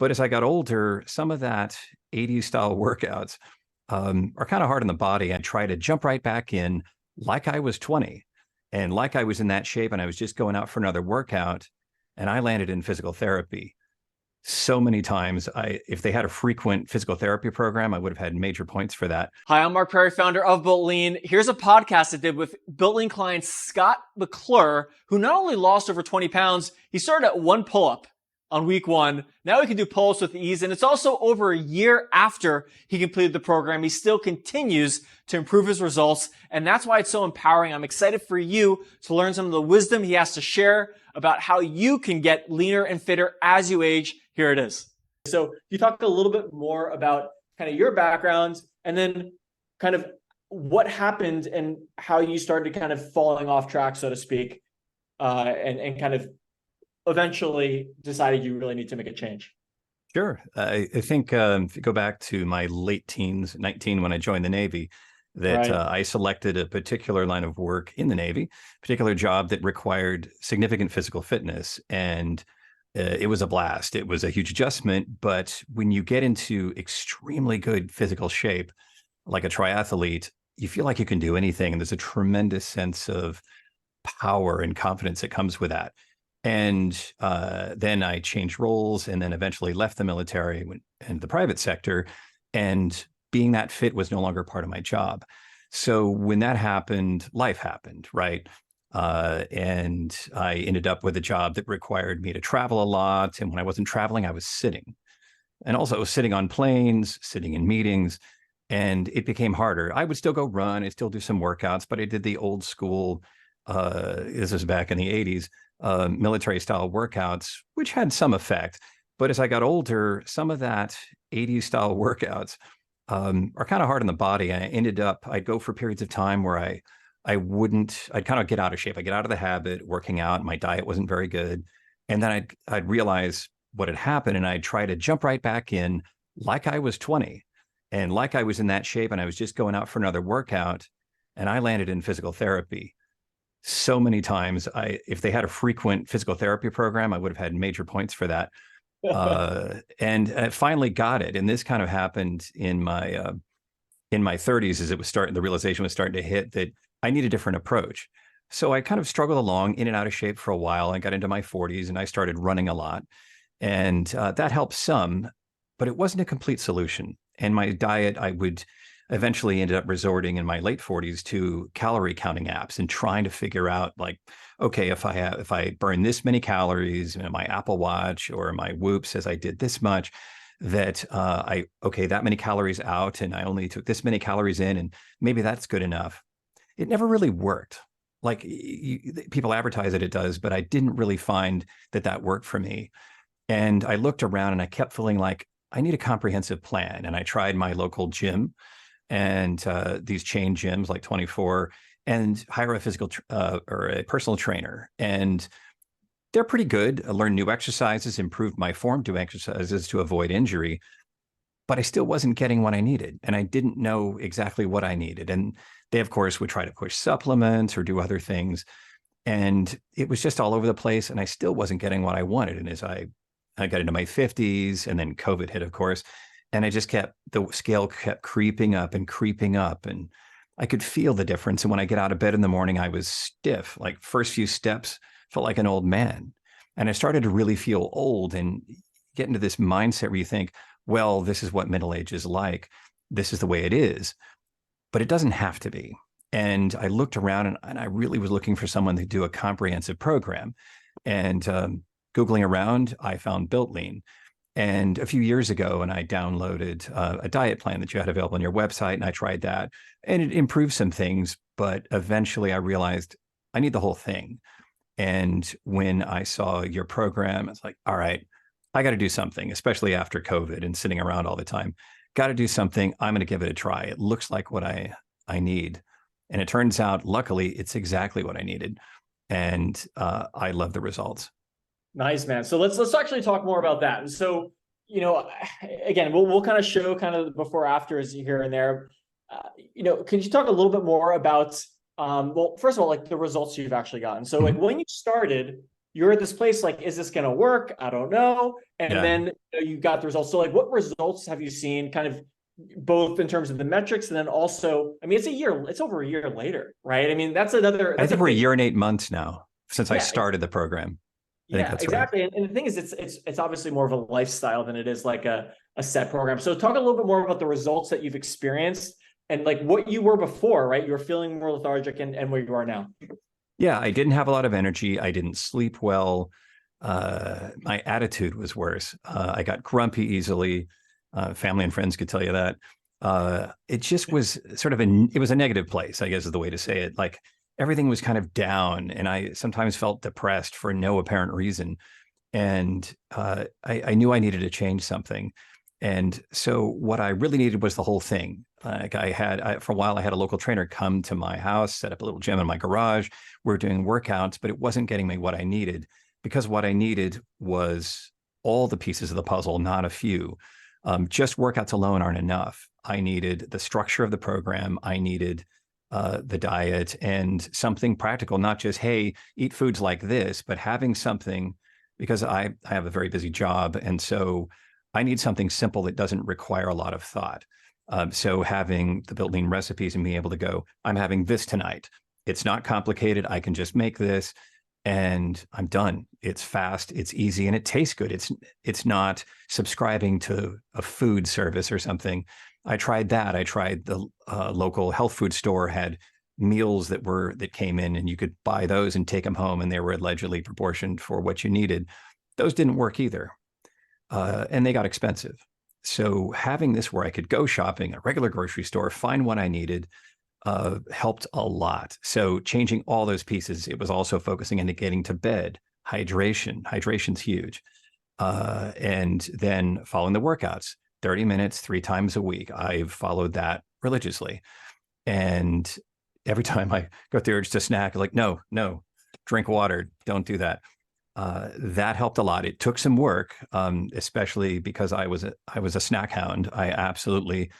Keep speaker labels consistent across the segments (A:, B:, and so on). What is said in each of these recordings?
A: But as I got older, some of that 80s style workouts are kind of hard on the body. I try to jump right back in like I was 20 and like I was in that shape and I was just going out for another workout. And I landed in physical therapy so many times. If they had a frequent physical therapy program, I would have had major points for that.
B: Hi, I'm Mark Perry, founder of BuiltLean. Here's a podcast I did with BuiltLean client Scott McClure, who not only lost over 20 pounds, he started at one pull-up on week 1. Now he can do pull-ups with ease. And it's also over a year after he completed the program. He still continues to improve his results. And that's why it's so empowering. I'm excited for you to learn some of the wisdom he has to share about how you can get leaner and fitter as you age. Here it is. So you talked a little bit more about kind of your background and then kind of what happened and how you started kind of falling off track, so to speak, and kind of eventually decided you really need to make a change.
A: Sure. I think if you go back to my late teens, 19, when I joined the Navy, that I selected a particular line of work in the Navy, particular job that required significant physical fitness. And it was a blast. It was a huge adjustment. But when you get into extremely good physical shape, like a triathlete, you feel like you can do anything. And there's a tremendous sense of power and confidence that comes with that. And then I changed roles and then eventually left the military, went into the private sector. And being that fit was no longer part of my job. So when that happened, life happened, right? And I ended up with a job that required me to travel a lot. And when I wasn't traveling, I was sitting. And also sitting on planes, sitting in meetings, and it became harder. I would still go run, I'd still do some workouts, but I did the old school, this was back in the 80s, military style workouts, which had some effect. But as I got older, some of that 80s style workouts are kind of hard on the body. And I ended up, I'd go for periods of time where I'd kind of get out of shape. I get out of the habit working out. My diet wasn't very good. And then I'd realize what had happened. And I'd try to jump right back in like I was 20 and like I was in that shape and I was just going out for another workout. And I landed in physical therapy so many times. If they had a frequent physical therapy program, I would have had major points for that. And I finally got it. And this kind of happened in my 30s as the realization was starting to hit that I need a different approach. So I kind of struggled along in and out of shape for a while. I got into my 40s and I started running a lot. And that helped some, but it wasn't a complete solution. And my diet, I would eventually ended up resorting in my late 40s to calorie counting apps and trying to figure out like, okay, if I burn this many calories, my Apple Watch or my Whoop says I did this much, that that many calories out and I only took this many calories in and maybe that's good enough. It never really worked. Like people advertise that it does, but I didn't really find that worked for me. And I looked around and I kept feeling like I need a comprehensive plan. And I tried my local gym and these chain gyms like 24 and hire a physical or a personal trainer. And they're pretty good. I learned new exercises, improved my form, do exercises to avoid injury, but I still wasn't getting what I needed. And I didn't know exactly what I needed. And they, of course, would try to push supplements or do other things. And it was just all over the place. And I still wasn't getting what I wanted. And as I got into my 50s and then COVID hit, of course, and the scale kept creeping up and creeping up. And I could feel the difference. And when I get out of bed in the morning, I was stiff, like first few steps felt like an old man. And I started to really feel old and get into this mindset where you think, well, this is what middle age is like. This is the way it is, but it doesn't have to be. And I looked around and I really was looking for someone to do a comprehensive program. And Googling around, I found BuiltLean. And a few years ago, and I downloaded a diet plan that you had available on your website, and I tried that, and it improved some things. But eventually I realized I need the whole thing. And when I saw your program, it's like, all right, I got to do something, especially after COVID and sitting around all the time. Got to do something. I'm going to give it a try. It looks like what I need. And it turns out, luckily, it's exactly what I needed. And I love the results.
B: Nice, man. So let's actually talk more about that. So, again, we'll kind of show kind of the before afters here and there. Could you talk a little bit more about, well, first of all, like the results you've actually gotten? So like when you started, you're at this place, like, is this going to work? I don't know. And
A: Yeah.
B: then you got the results. So like, what results have you seen kind of both in terms of the metrics and then also, I mean, it's over a year later, right? I mean, that's
A: I
B: a
A: think we're a
B: big,
A: year and 8 months now since I
B: yeah,
A: started the program. I think
B: yeah,
A: that's right.
B: exactly. And the thing is, it's obviously more of a lifestyle than it is like a set program. So talk a little bit more about the results that you've experienced and like what you were before, right? You were feeling more lethargic and where you are now.
A: Yeah, I didn't have a lot of energy. I didn't sleep well. My attitude was worse. I got grumpy easily. Family and friends could tell you that. It just was sort of it was a negative place, I guess is the way to say it. Like everything was kind of down, and I sometimes felt depressed for no apparent reason. And I knew I needed to change something. And so what I really needed was the whole thing. Like for a while, I had a local trainer come to my house, set up a little gym in my garage. We were doing workouts, but it wasn't getting me what I needed because what I needed was all the pieces of the puzzle, not a few. Just workouts alone aren't enough. I needed the structure of the program. I needed the diet and something practical, not just, hey, eat foods like this, but having something because I have a very busy job. And so I need something simple that doesn't require a lot of thought. So having the BuiltLean recipes and being able to go, I'm having this tonight. It's not complicated. I can just make this and I'm done. It's fast, it's easy, and it tastes good. It's not subscribing to a food service or something. I tried that. I tried the local health food store had meals that came in and you could buy those and take them home and they were allegedly proportioned for what you needed. Those didn't work either. And they got expensive. So having this where I could go shopping at a regular grocery store, find what I needed, helped a lot. So changing all those pieces, it was also focusing into getting to bed, hydration. Hydration's huge. And then following the workouts, 30 minutes, 3 times a week. I've followed that religiously. And every time I got the urge to snack, like, no, drink water, don't do that. That helped a lot. It took some work, especially because I was a snack hound. I absolutely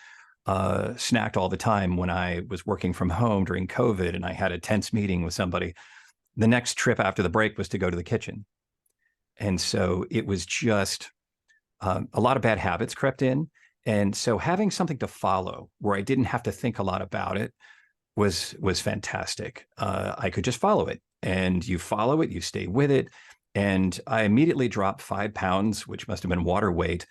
A: snacked all the time when I was working from home during COVID and I had a tense meeting with somebody. The next trip after the break was to go to the kitchen. And so it was just a lot of bad habits crept in. And so having something to follow where I didn't have to think a lot about it was fantastic. I could just follow it and you follow it, you stay with it. And I immediately dropped 5 pounds, which must have been water weight,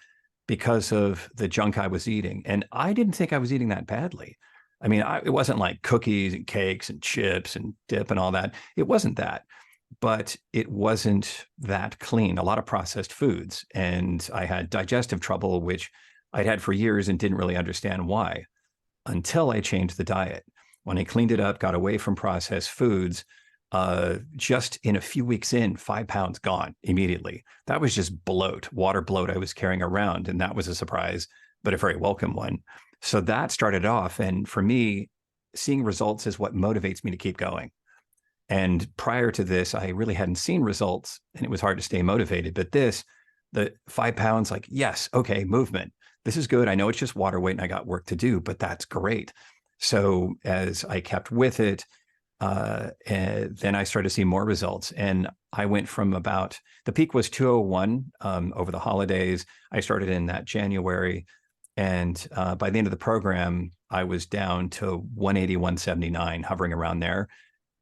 A: because of the junk I was eating. And I didn't think I was eating that badly. I mean, it wasn't like cookies and cakes and chips and dip and all that. It wasn't that, but it wasn't that clean. A lot of processed foods. And I had digestive trouble, which I'd had for years and didn't really understand why until I changed the diet. When I cleaned it up, got away from processed foods, just in a few weeks in, 5 pounds gone immediately. That was just bloat, water bloat I was carrying around. And that was a surprise, but a very welcome one. So that started off. And for me, seeing results is what motivates me to keep going. And prior to this, I really hadn't seen results and it was hard to stay motivated. But the 5 pounds, like, yes, okay, movement. This is good. I know it's just water weight and I got work to do, but that's great. So as I kept with it, and then I started to see more results. And I went from the peak was 201 over the holidays. I started in that January. And by the end of the program, I was down to 180, 179, hovering around there.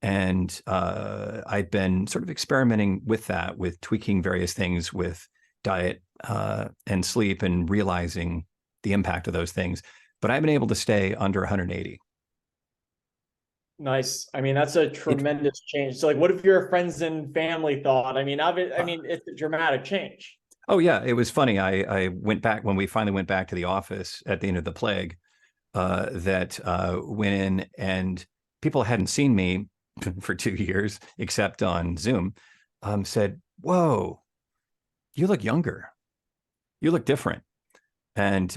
A: And I'd been sort of experimenting with that, with tweaking various things with diet and sleep and realizing the impact of those things. But I've been able to stay under 180.
B: Nice. I mean, that's a tremendous change. So like, what if your friends and family thought? I mean, it's a dramatic change.
A: Oh yeah, it was funny. I went back when we finally went back to the office at the end of the plague, that went in and people hadn't seen me for 2 years except on Zoom, said, whoa, you look younger. You look different. And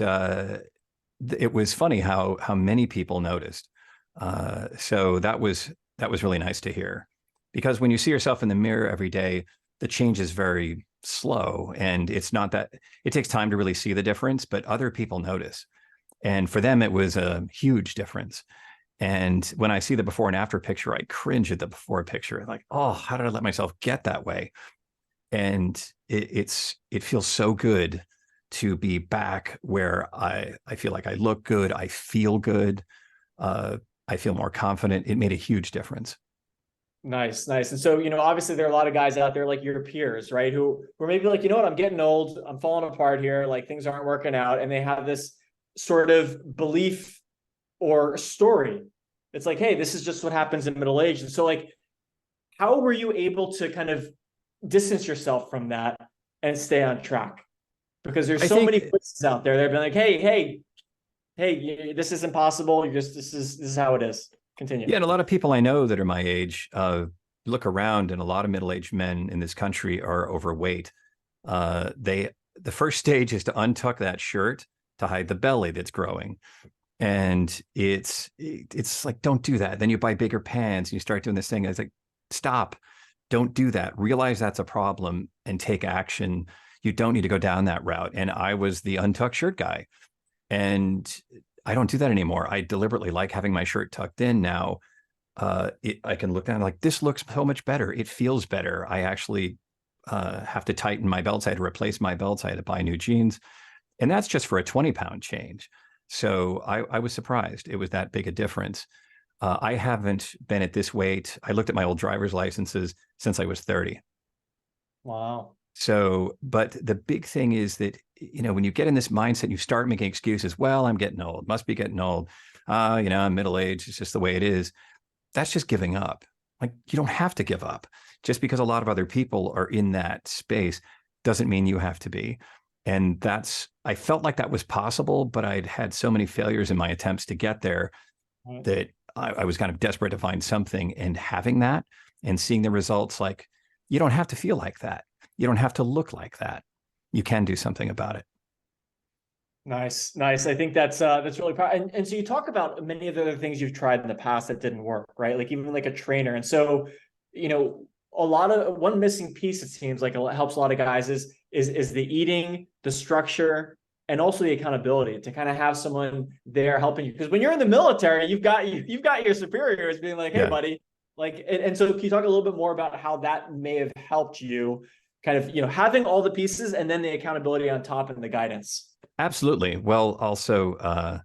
A: it was funny how many people noticed. So that was really nice to hear, because when you see yourself in the mirror every day, the change is very slow, and it's not that it takes time to really see the difference, but other people notice. And for them, it was a huge difference. And when I see the before and after picture, I cringe at the before picture. Like, oh, how did I let myself get that way? And it feels so good to be back where I feel like I look good, I feel good, I feel more confident. It made a huge difference.
B: Nice, nice. And so, obviously there are a lot of guys out there like your peers, right? Who are maybe like, what, I'm getting old, I'm falling apart here, like things aren't working out. And they have this sort of belief or story. It's like, hey, this is just what happens in middle age. And so like, how were you able to kind of distance yourself from that and stay on track? Because there's so many voices out there that have been like, hey, this is impossible. This is how it is. Continue.
A: Yeah, and a lot of people I know that are my age look around, and a lot of middle-aged men in this country are overweight. The first stage is to untuck that shirt to hide the belly that's growing. And it's like, don't do that. Then you buy bigger pants and you start doing this thing. It's like, stop, don't do that. Realize that's a problem and take action. You don't need to go down that route. And I was the untucked shirt guy. And I don't do that anymore. I deliberately like having my shirt tucked in now. I can look down like, this looks so much better. It feels better. I actually have to tighten my belts. I had to replace my belts. I had to buy new jeans. And that's just for a 20-pound change. So I was surprised it was that big a difference. I haven't been at this weight. I looked at my old driver's licenses since I was 30.
B: Wow.
A: So, but the big thing is that, when you get in this mindset, you start making excuses. Well, I'm getting old, must be getting old. I'm middle-aged. It's just the way it is. That's just giving up. Like, you don't have to give up. Just because a lot of other people are in that space doesn't mean you have to be. And I felt like that was possible, but I'd had so many failures in my attempts to get there that I was kind of desperate to find something, and having that and seeing the results, like, you don't have to feel like that. You don't have to look like that. You can do something about it.
B: Nice. Nice. I think that's really powerful. And so you talk about many of the other things you've tried in the past that didn't work, right? Like even like a trainer. And so, one missing piece, it seems like it helps a lot of guys is the eating, the structure, and also the accountability to kind of have someone there helping you. Because when you're in the military, you've got your superiors being like, hey, buddy, like, and so can you talk a little bit more about how that may have helped you kind of, having all the pieces and then the accountability on top and the guidance?
A: Absolutely. Well, also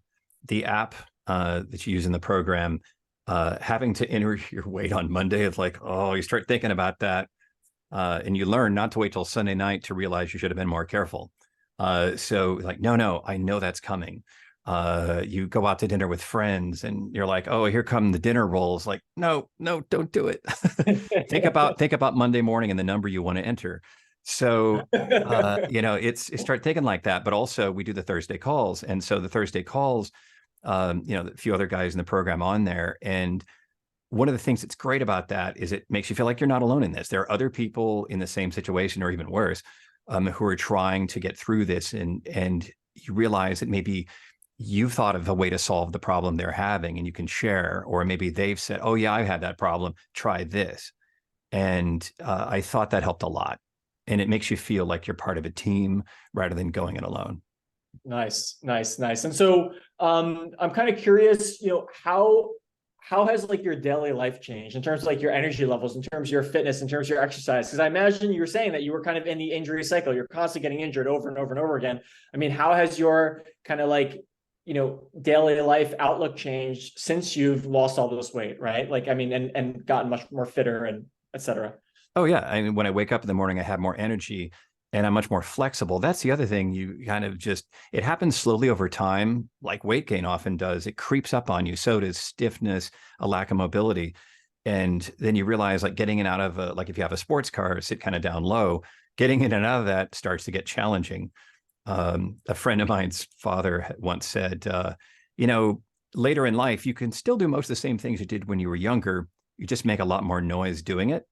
A: the app that you use in the program, having to enter your weight on Monday, it's like, oh, you start thinking about that. And you learn not to wait till Sunday night to realize you should have been more careful. So like, no, I know that's coming. You go out to dinner with friends and you're like, oh, here come the dinner rolls. Like, no, don't do it. Think about Monday morning and the number you want to enter. So, start thinking like that, but also we do the Thursday calls. And so the Thursday calls, a few other guys in the program on there. And one of the things that's great about that is it makes you feel like you're not alone in this. There are other people in the same situation or even worse, who are trying to get through this. And you realize that maybe you've thought of a way to solve the problem they're having and you can share, or maybe they've said, oh yeah, I had that problem, try this. And I thought that helped a lot. And it makes you feel like you're part of a team rather than going it alone.
B: Nice. And so I'm kind of curious, how has like your daily life changed in terms of like your energy levels, in terms of your fitness, in terms of your exercise? Because I imagine you were saying that you were kind of in the injury cycle. You're constantly getting injured over and over and over again. I mean, how has your kind of like, daily life outlook changed since you've lost all this weight, right? Like, I mean, and gotten much more fitter and et cetera.
A: Oh yeah. I mean, when I wake up in the morning, I have more energy and I'm much more flexible. That's the other thing. You kind of it happens slowly over time, like weight gain often does. It creeps up on you. So does stiffness, a lack of mobility. And then you realize, like, getting in out of like if you have a sports car, sit kind of down low, getting in and out of that starts to get challenging. A friend of mine's father once said, later in life, you can still do most of the same things you did when you were younger. You just make a lot more noise doing it.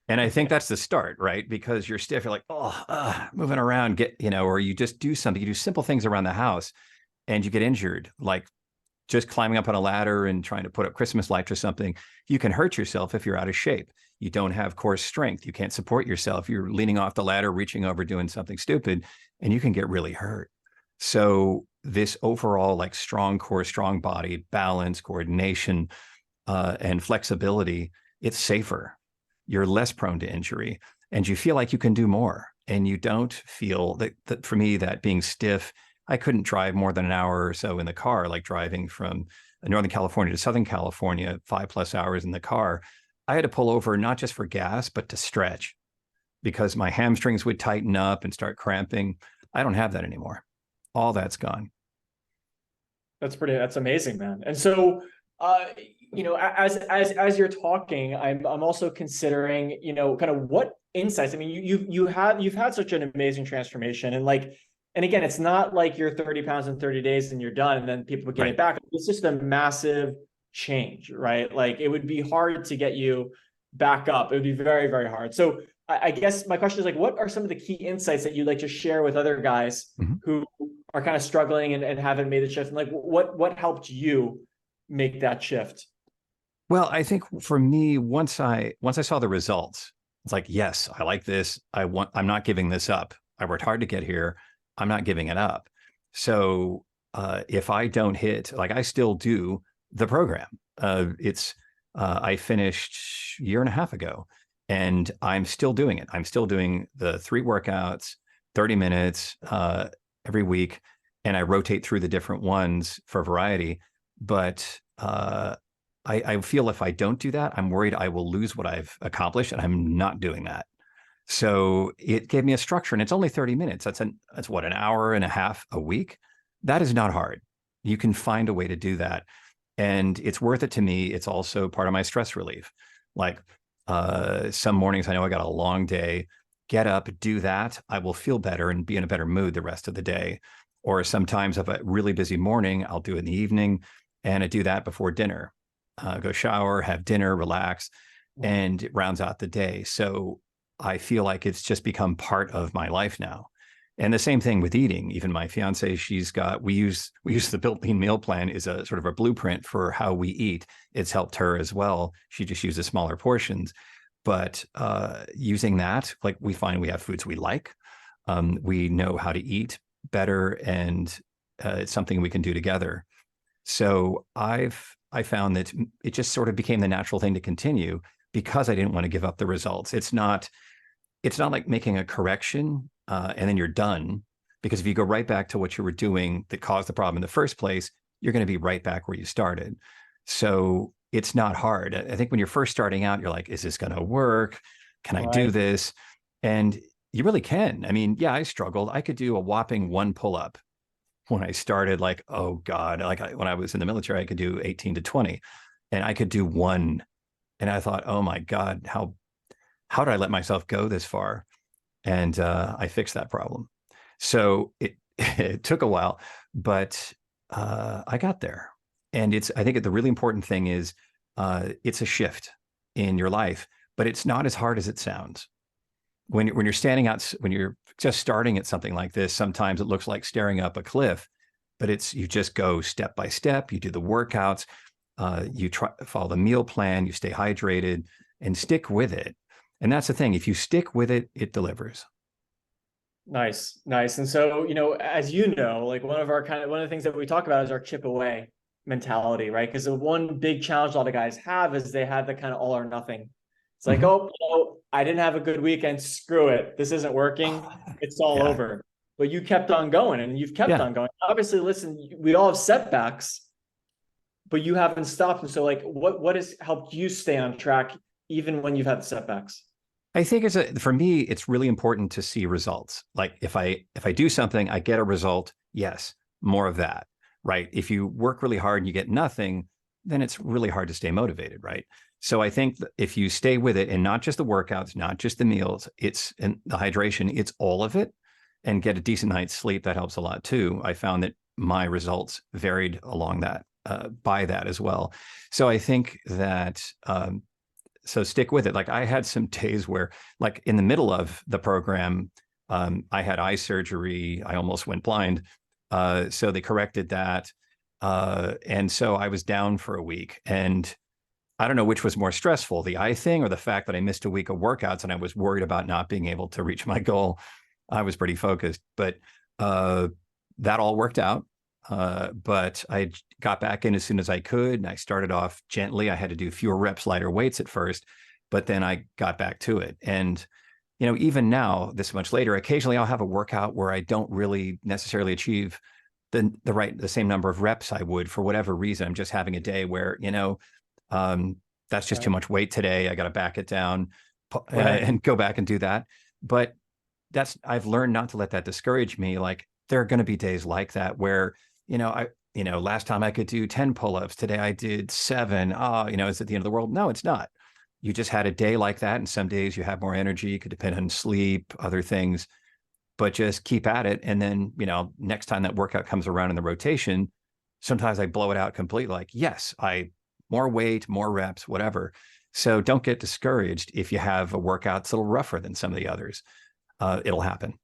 A: And I think that's the start, right? Because you're stiff, you're like, moving around, or you just do something, you do simple things around the house and you get injured, like just climbing up on a ladder and trying to put up Christmas lights or something. You can hurt yourself if you're out of shape. You don't have core strength. You can't support yourself. You're leaning off the ladder, reaching over, doing something stupid, and you can get really hurt. So this overall like strong core, strong body, balance, coordination, and flexibility, it's safer. You're less prone to injury, and you feel like you can do more. And you don't feel that for me, that being stiff, I couldn't drive more than an hour or so in the car, like driving from Northern California to Southern California, 5+ hours in the car. I had to pull over not just for gas, but to stretch because my hamstrings would tighten up and start cramping. I don't have that anymore. All that's gone.
B: That's amazing, man. And so, as you're talking, I'm also considering, kind of what insights. I mean, you've had such an amazing transformation, and again, it's not like you're 30 pounds in 30 days and you're done, and then people get it back. It's just a massive change, right? Like it would be hard to get you back up. It would be very, very hard. So I guess my question is like, what are some of the key insights that you'd like to share with other guys who are kind of struggling and haven't made the shift? And like, what helped you make that shift?
A: Well, I think for me, once I saw the results, it's like, yes, I like this. I'm not giving this up. I worked hard to get here. I'm not giving it up. So if I don't hit, like I still do the program. I finished a year and a half ago, and I'm still doing it. I'm still doing the 3 workouts, 30 minutes every week, and I rotate through the different ones for variety. But I feel if I don't do that, I'm worried I will lose what I've accomplished, and I'm not doing that. So it gave me a structure, and it's only 30 minutes. That's what, an hour and a half a week? That is not hard. You can find a way to do that. And it's worth it to me. It's also part of my stress relief. Like some mornings, I know I got a long day, get up, do that. I will feel better and be in a better mood the rest of the day. Or sometimes if a really busy morning, I'll do it in the evening, and I do that before dinner. Go shower, have dinner, relax, and it rounds out the day. So I feel like it's just become part of my life now. And the same thing with eating. Even my fiance, we use the BuiltLean meal plan is a sort of a blueprint for how we eat. It's helped her as well. She just uses smaller portions, but using that, like we find we have foods we like. We know how to eat better, and it's something we can do together. So I found that it just sort of became the natural thing to continue because I didn't want to give up the results. It's not like making a correction and then you're done, because if you go right back to what you were doing that caused the problem in the first place, you're going to be right back where you started. So it's not hard. I think when you're first starting out, you're like, is this going to work? Can I do this? And you really can. I mean, yeah, I struggled. I could do a whopping 1 pull-up when I started, like, oh God, when I was in the military, I could do 18 to 20 and I could do 1. And I thought, oh my God, how did I let myself go this far? And I fixed that problem. So it took a while, but I got there. And I think the really important thing is it's a shift in your life, but it's not as hard as it sounds. When you're standing out, when you're just starting at something like this, sometimes it looks like staring up a cliff, but you just go step by step. You do the workouts, you follow the meal plan, you stay hydrated, and stick with it. And that's the thing. If you stick with it, it delivers.
B: Nice. And so, as you know, like one of the things that we talk about is our chip away mentality, right? Because the one big challenge a lot of guys have is they have the kind of all or nothing. It's like, I didn't have a good weekend. Screw it. This isn't working. It's all over. But you kept on going, and you've kept on going. Obviously, listen, we all have setbacks, but you haven't stopped. And so like, what has helped you stay on track even when you've had the setbacks?
A: I think for me, it's really important to see results. Like if I do something, I get a result. Yes, more of that, right? If you work really hard and you get nothing, then it's really hard to stay motivated, right? So I think if you stay with it, and not just the workouts, not just the meals, and the hydration, it's all of it, and get a decent night's sleep, that helps a lot too. I found that my results varied along that, by that as well. So I think that, so stick with it. Like I had some days where, like in the middle of the program, I had eye surgery. I almost went blind. So they corrected that. And so I was down for a week, and I don't know which was more stressful, the eye thing or the fact that I missed a week of workouts and I was worried about not being able to reach my goal. I was pretty focused, but that all worked out. but I got back in as soon as I could. And I started off gently. I had to do fewer reps, lighter weights at first, but then I got back to it. And, even now, this much later, occasionally I'll have a workout where I don't really necessarily achieve the same number of reps I would for whatever reason. I'm just having a day where, that's just too much weight today. I got to back it down and go back and do that. But I've learned not to let that discourage me. Like, there are going to be days like that where, last time I could do 10 pull-ups. Today I did 7. Is it the end of the world? No, it's not. You just had a day like that. And some days you have more energy. It could depend on sleep, other things, but just keep at it. And then, next time that workout comes around in the rotation, sometimes I blow it out completely. Like, yes, more weight, more reps, whatever. So don't get discouraged if you have a workout that's a little rougher than some of the others. It'll happen.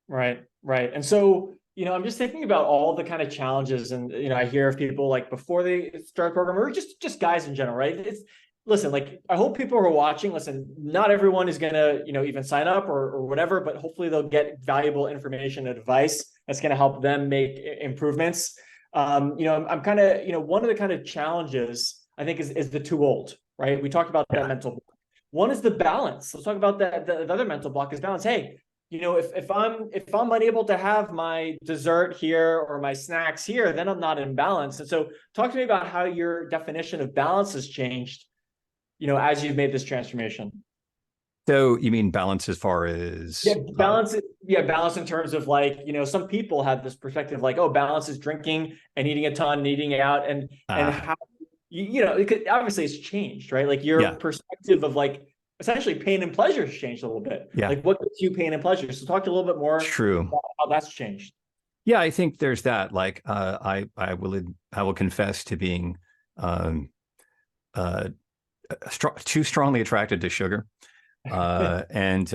B: Right. And so, I'm just thinking about all the kind of challenges, and, I hear of people like before they start a program, or just guys in general, right? Listen, like, I hope people who are watching, listen, not everyone is going to, even sign up or whatever, but hopefully they'll get valuable information and advice that's going to help them make improvements. I'm kind of, one of the kind of challenges I think is the too old, right? We talked about that mental block. One is the balance. Let's talk about that. The other mental block is balance. Hey, if I'm unable to have my dessert here or my snacks here, then I'm not in balance. And so talk to me about how your definition of balance has changed, as you've made this transformation.
A: So you mean balance as far as
B: balance in terms of, like, some people have this perspective like, oh, balance is drinking and eating a ton and eating out, and how obviously it's changed, right? Like, your perspective of, like, essentially pain and pleasure has changed a little bit. Like, what gives you pain and pleasure? So talk a little bit more about how that's changed.
A: Yeah, I think there's that. Like, I will confess to being too strongly attracted to sugar and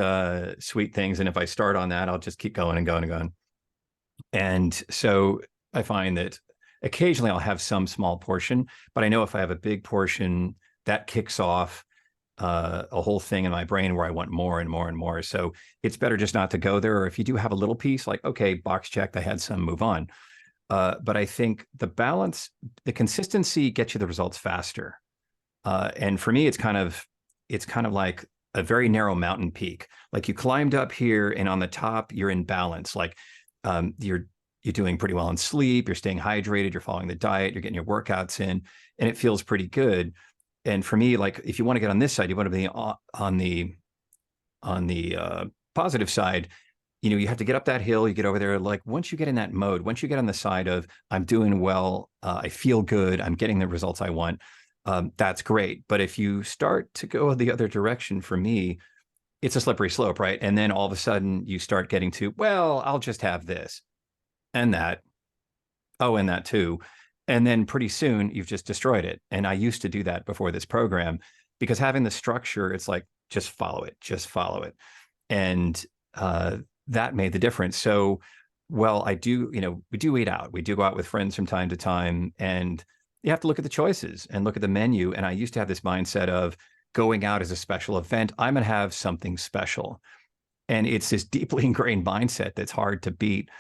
A: sweet things. And if I start on that, I'll just keep going and going and going. And so I find that occasionally I'll have some small portion, but I know if I have a big portion, that kicks off a whole thing in my brain where I want more and more and more. So it's better just not to go there. Or if you do have a little piece, like, okay, box checked, I had some, move on. But I think the balance, the consistency gets you the results faster. And for me, it's kind of like a very narrow mountain peak. Like, you climbed up here and on the top, you're in balance. Like, you're doing pretty well in sleep, you're staying hydrated, you're following the diet, you're getting your workouts in, and it feels pretty good. And for me, like, if you want to get on this side, you want to be on the positive side. You have to get up that hill, you get over there. Like, once you get in that mode, once you get on the side of, I'm doing well, I feel good, I'm getting the results I want, that's great. But if you start to go the other direction, for me, it's a slippery slope, right? And then all of a sudden you start getting to, well, I'll just have this and that. Oh, and that too. And then pretty soon you've just destroyed it. And I used to do that before this program, because having the structure, it's like, just follow it. And that made the difference. So, well, we do eat out. We do go out with friends from time to time, and you have to look at the choices and look at the menu. And I used to have this mindset of going out as a special event. I'm going to have something special. And it's this deeply ingrained mindset that's hard to beat.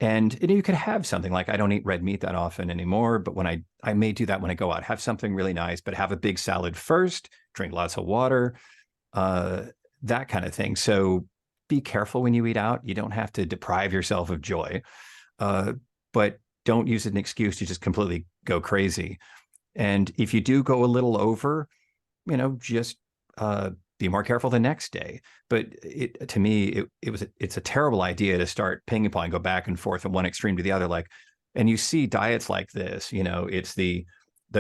A: And you could have something like, I don't eat red meat that often anymore, but when I may do that when I go out, have something really nice, but have a big salad first, drink lots of water, that kind of thing. So be careful when you eat out. You don't have to deprive yourself of joy, but don't use it as an excuse to just completely go crazy. And if you do go a little over, just be more careful the next day. But to me, it's a terrible idea to start ping pong, go back and forth from one extreme to the other. Like, and you see diets like this, it's the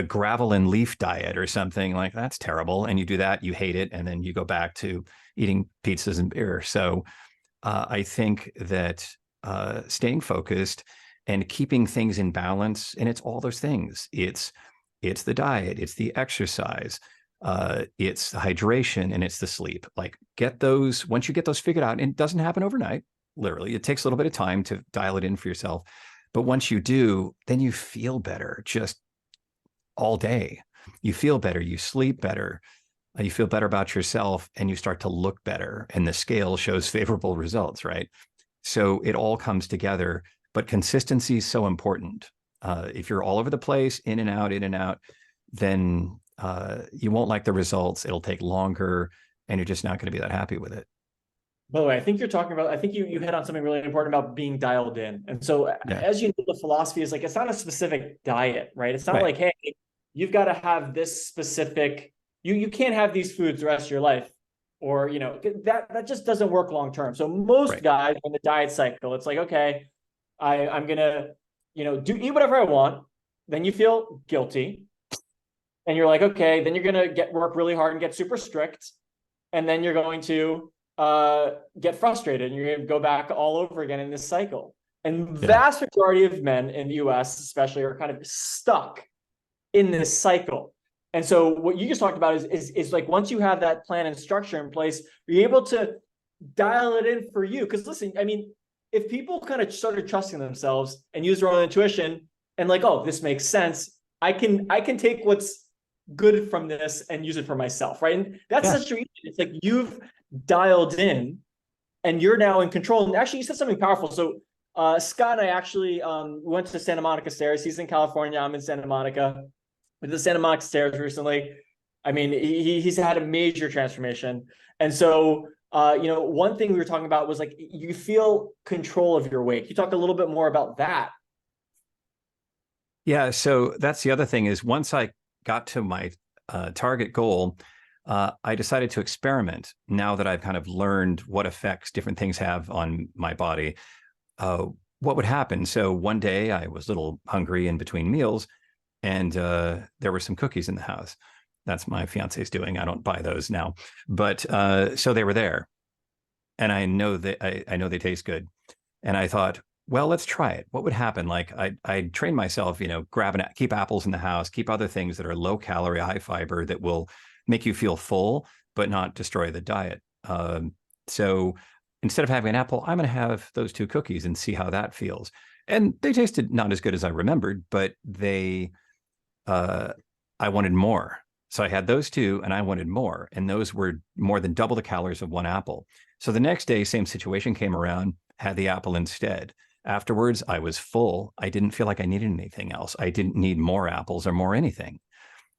A: gravel and leaf diet or something. Like, that's terrible. And you do that, you hate it, and then you go back to eating pizzas and beer. So I think that staying focused and keeping things in balance, and it's all those things. It's the diet, it's the exercise, it's the hydration, and it's the sleep. Like, get those, once you get those figured out, and it doesn't happen overnight, literally, it takes a little bit of time to dial it in for yourself. But once you do, then you feel better just all day. You feel better, you sleep better, you feel better about yourself, and you start to look better, and the scale shows favorable results, right? So it all comes together. but consistency is so important. If you're all over the place, in and out, then you won't like the results. It'll take longer, and you're just not going to be that happy with it.
B: By the way, I think you're talking about, I think you hit on something really important about being dialed in. And so
A: Yeah.
B: as you know, the philosophy is like, it's not a specific diet, right? It's not
A: Right.
B: like, hey, you've got to have this specific, you can't have these foods the rest of your life, or, you know, that just doesn't work long term. So most
A: Right.
B: guys in the diet cycle, it's like, okay, I'm gonna, you know, eat whatever I want. Then you feel guilty, and you're like, okay, then you're gonna work really hard and get super strict, and then you're going to get frustrated, and you're going to go back all over again in this cycle. And
A: Yeah.
B: vast majority of men in the US especially are kind of stuck in this cycle. And so what you just talked about is like, once you have that plan and structure in place, you're able to dial it in for you. Because listen, I mean, if people kind of started trusting themselves and use their own intuition and like, oh, this makes sense, I can take what's good from this and use it for myself, right? And that's such a, it's like you've dialed in and you're now in control. And actually, you said something powerful. So Scott and I actually went to Santa Monica Stairs. He's in California, I'm in Santa Monica. With the Santa Monica Stairs recently, I mean, he's had a major transformation. And so you know, one thing we were talking about was like, you feel control of your weight. Can you talk a little bit more about that?
A: Yeah, so that's the other thing is, once I got to my target goal, I decided to experiment. Now that I've kind of learned what effects different things have on my body, what would happen? So one day I was a little hungry in between meals, and there were some cookies in the house. That's my fiance's doing. I don't buy those now, but so they were there, and I know that I know they taste good, and I thought, well, let's try it. What would happen? Like I train myself, you know, keep apples in the house, keep other things that are low calorie, high fiber, that will make you feel full, but not destroy the diet. So instead of having an apple, I'm going to have those 2 cookies and see how that feels. And they tasted not as good as I remembered, but I wanted more. So I had those 2 and I wanted more. And those were more than double the calories of 1 apple. So the next day, same situation came around, had the apple instead. Afterwards, I was full. I didn't feel like I needed anything else. I didn't need more apples or more anything.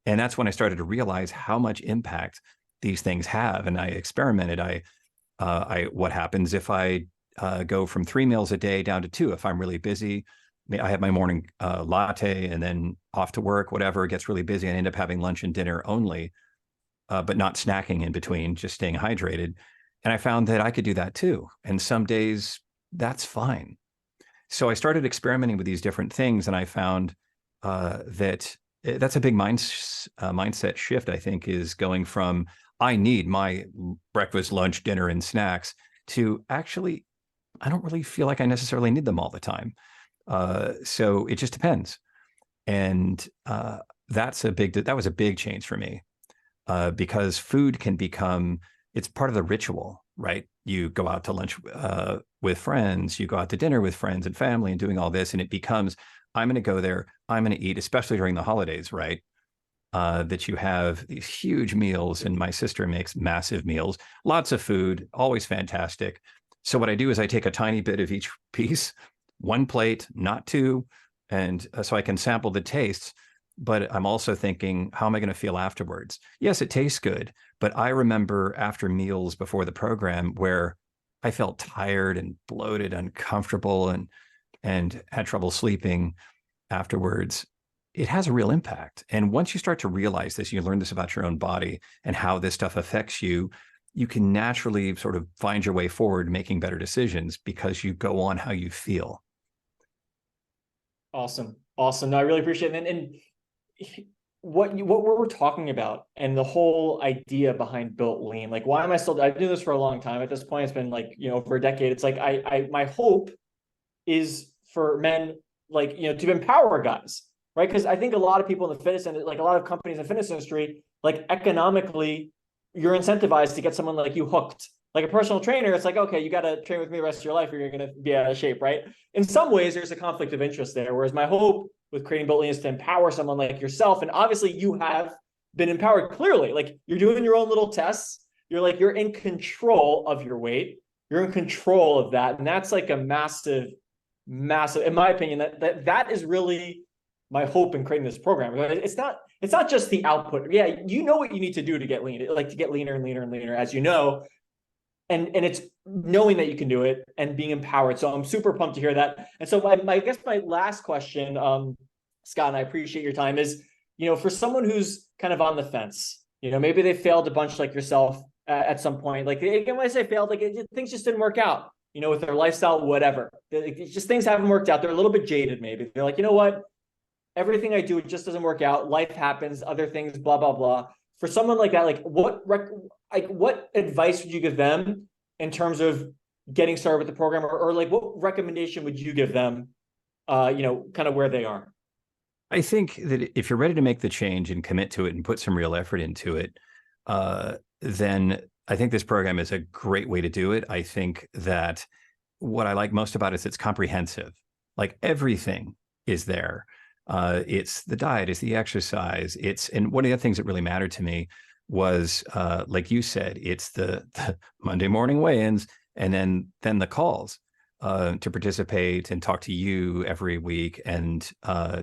A: And that's when I started to realize how much impact these things have. And I experimented. What happens if I go from 3 meals a day down to 2? If I'm really busy, I have my morning latte and then off to work, whatever. It gets really busy. I end up having lunch and dinner only, but not snacking in between, just staying hydrated. And I found that I could do that too. And some days that's fine. So I started experimenting with these different things, and I found that that's a big mindset shift, I think, is going from I need my breakfast, lunch, dinner, and snacks to actually, I don't really feel like I necessarily need them all the time. So it just depends. And that was a big change for me, because food can become, it's part of the ritual, right? You go out to lunch with friends, you go out to dinner with friends and family and doing all this, and it becomes, I'm going to go there, I'm going to eat, especially during the holidays, right? That you have these huge meals, and my sister makes massive meals, lots of food, always fantastic. So what I do is I take a tiny bit of each piece, 1 plate, not 2, and so I can sample the tastes. But I'm also thinking, how am I going to feel afterwards? Yes, it tastes good, but I remember after meals before the program where I felt tired and bloated, uncomfortable, and had trouble sleeping afterwards. It has a real impact. And once you start to realize this, you learn this about your own body and how this stuff affects you, you can naturally sort of find your way forward, making better decisions because you go on how you feel.
B: Awesome. Awesome. No, I really appreciate it. And what we're talking about and the whole idea behind BuiltLean, like, why am I still, I've been doing this for a long time. At this point, it's been like, you know, for a decade. It's like, my hope is for men, like, you know, to empower guys, right? Because I think a lot of people in the fitness and like a lot of companies in the fitness industry, like economically, you're incentivized to get someone like you hooked. Like a personal trainer, it's like, okay, you got to train with me the rest of your life or you're going to be out of shape, right? In some ways, there's a conflict of interest there. Whereas my hope with creating BuiltLean is to empower someone like yourself. And obviously you have been empowered clearly. Like, you're doing your own little tests. You're in control of your weight. You're in control of that. And that's like a massive massive, in my opinion, that is really my hope in creating this program. It's not just the output. Yeah, you know what you need to do to get lean, like to get leaner and leaner and leaner, as you know. And it's knowing that you can do it and being empowered. So I'm super pumped to hear that. And so I guess my last question, Scott, and I appreciate your time, is, for someone who's kind of on the fence, maybe they failed a bunch like yourself at some point. Like, again, when I say failed, like things just didn't work out, with their lifestyle, whatever. It's just things haven't worked out. They're a little bit jaded, maybe. They're like, you know what? Everything I do, it just doesn't work out. Life happens, other things, blah, blah, blah. For someone like that, like what advice would you give them in terms of getting started with the program, or like what recommendation would you give them, kind of where they are?
A: I think that if you're ready to make the change and commit to it and put some real effort into it, then I think this program is a great way to do it. I think that what I like most about it is it's comprehensive. Like everything is there. It's the diet, it's the exercise, and one of the things that really mattered to me was, like you said, it's the Monday morning weigh-ins, and then the calls to participate and talk to you every week and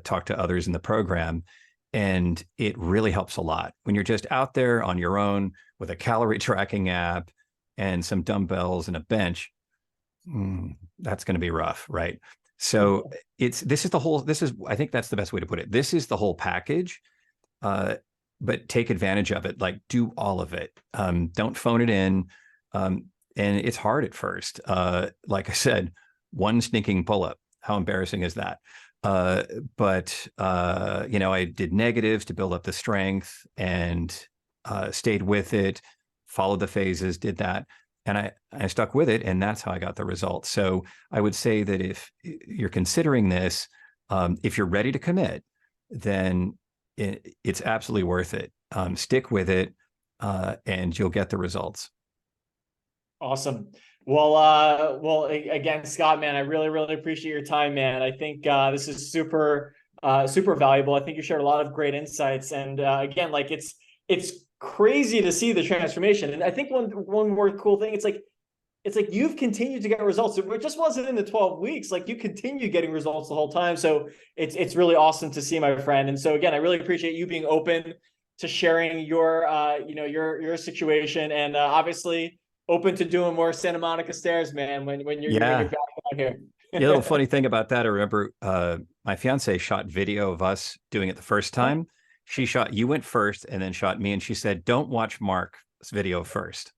A: talk to others in the program. And it really helps a lot when you're just out there on your own with a calorie tracking app and some dumbbells and a bench. That's going to be rough, right? So I think that's the best way to put it. This is the whole package, but take advantage of it. Like, do all of it. Don't phone it in. And it's hard at first. Like I said, one sneaking pull-up. How embarrassing is that? But I did negatives to build up the strength and stayed with it, followed the phases, did that. And I stuck with it, and that's how I got the results. So I would say that if you're considering this, if you're ready to commit, then it's absolutely worth it. Stick with it, and you'll get the results.
B: Awesome. Well, again, Scott, man, I really, really appreciate your time, man. I think this is super valuable. I think you shared a lot of great insights, and again, like it's crazy to see the transformation. And I think one more cool thing, it's like you've continued to get results. It just wasn't in the 12 weeks. Like, you continue getting results the whole time. So it's really awesome to see, my friend. And so again, I really appreciate you being open to sharing your your situation, and obviously open to doing more Santa Monica stairs, man, when you're back out here.
A: Yeah, a little funny thing about that, I remember my fiance shot video of us doing it the first time. You went first and then shot me, and she said, "Don't watch Mark's video first.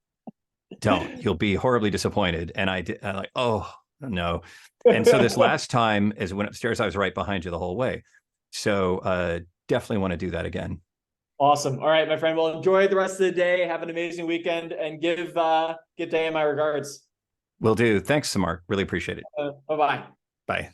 A: Don't. You'll be horribly disappointed." And I did. I'm like, oh, no. And so this last time, as I went upstairs, I was right behind you the whole way. So definitely want to do that again.
B: Awesome. All right, my friend. Well, enjoy the rest of the day. Have an amazing weekend, and give Day my regards.
A: Will do. Thanks, Mark. Really appreciate it.
B: Bye-bye.
A: Bye.